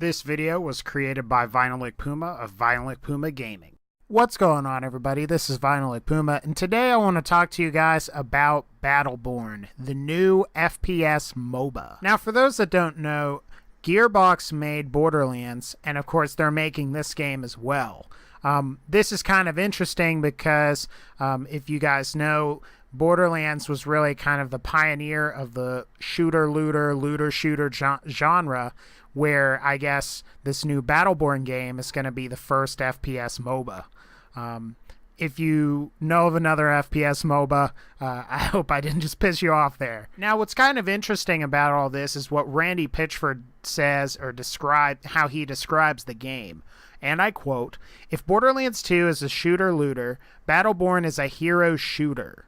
This video was created by VinylicPuma of VinylicPumaGaming. What's going on, everybody? This is VinylicPuma, and today I want to talk to you guys about BattleBorn, the new FPS MOBA. Now, for those that don't know, Gearbox made Borderlands, and of course they're making this game as well. This is kind of interesting because if you guys know, Borderlands was really kind of the pioneer of the shooter-looter-shooter genre, where I guess this new BattleBorn game is going to be the first FPS MOBA. If you know of another FPS MOBA, I hope I didn't just piss you off there. Now, what's kind of interesting about all this is what Randy Pitchford says or how he describes the game. And I quote, "If Borderlands 2 is a shooter-looter, BattleBorn is a hero shooter.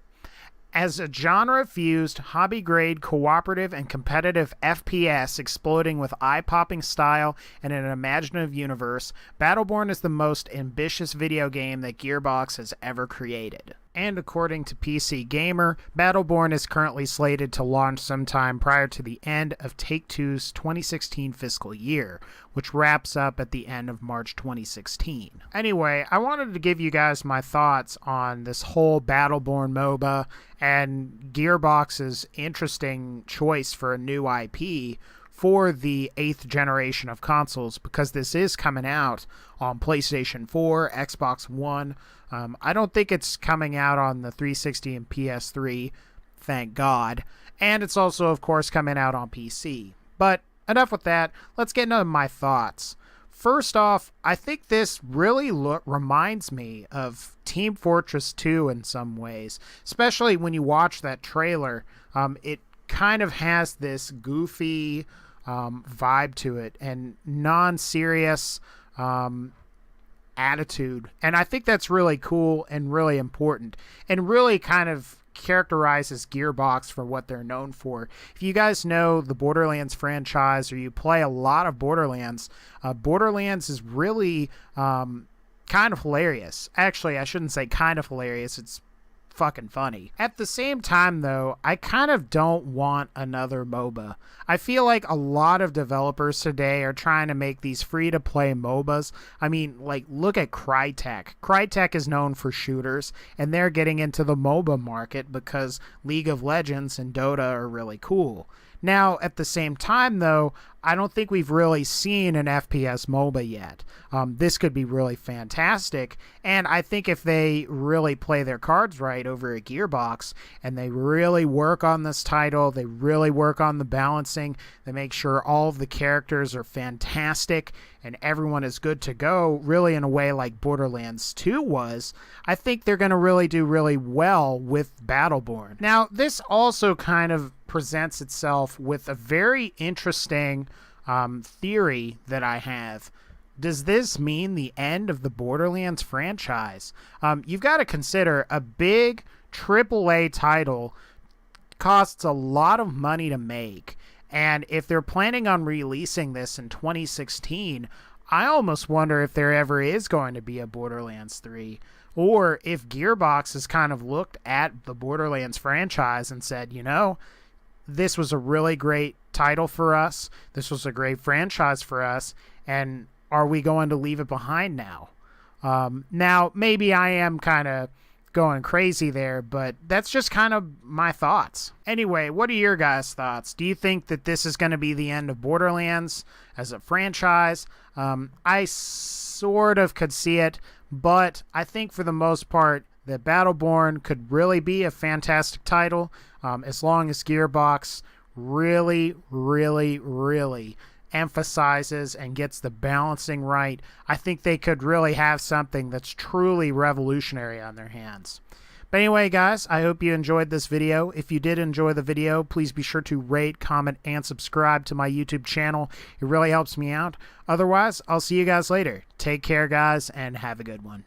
As a genre-fused, hobby-grade, cooperative, and competitive FPS exploding with eye-popping style and an imaginative universe, BattleBorn is the most ambitious video game that Gearbox has ever created." And according to PC Gamer, BattleBorn is currently slated to launch sometime prior to the end of Take-Two's 2016 fiscal year, which wraps up at the end of March 2016. Anyway, I wanted to give you guys my thoughts on this whole BattleBorn MOBA and Gearbox's interesting choice for a new IP for the 8th generation of consoles, because this is coming out on PlayStation 4, Xbox One. I don't think it's coming out on the 360 and PS3, thank God. And it's also, of course, coming out on PC. But enough with that. Let's get into my thoughts. First off, I think this really reminds me of Team Fortress 2 in some ways, especially when you watch that trailer. It kind of has this goofy vibe to it and non-serious attitude, and I think that's really cool and really important and really kind of characterizes Gearbox for what they're known for. If you guys know the Borderlands franchise or you play a lot of Borderlands, Borderlands is really kind of hilarious. Actually, I shouldn't say kind of hilarious, it's fucking funny. At the same time, though, I kind of don't want another MOBA. I feel like a lot of developers today are trying to make these free-to-play MOBAs. I mean, like, look at Crytek. Crytek is known for shooters, and they're getting into the MOBA market because League of Legends and Dota are really cool. Now, at the same time, though, I don't think we've really seen an FPS MOBA yet. This could be really fantastic, and I think if they really play their cards right over at Gearbox, and they really work on this title, they really work on the balancing, they make sure all of the characters are fantastic, and everyone is good to go, really in a way like Borderlands 2 was, I think they're going to really do really well with BattleBorn. Now, this also kind of presents itself with a very interesting theory that I have. Does this mean the end of the Borderlands franchise? You've got to consider a big AAA title costs a lot of money to make, and if they're planning on releasing this in 2016, I almost wonder if there ever is going to be a Borderlands 3. Or if Gearbox has kind of looked at the Borderlands franchise and said, you know, this was a really great title for us. This was a great franchise for us. And are we going to leave it behind now? Now, maybe I am kind of going crazy there, but that's just kind of my thoughts. Anyway, what are your guys' thoughts? Do you think that this is going to be the end of Borderlands as a franchise? I sort of could see it, but I think for the most part that BattleBorn could really be a fantastic title as long as Gearbox really emphasizes and gets the balancing right. I think they could really have something that's truly revolutionary on their hands. But anyway, guys, I hope you enjoyed this video. If you did enjoy the video, please be sure to rate, comment, and subscribe to my YouTube channel. It really helps me out. Otherwise, I'll see you guys later. Take care, guys, and have a good one.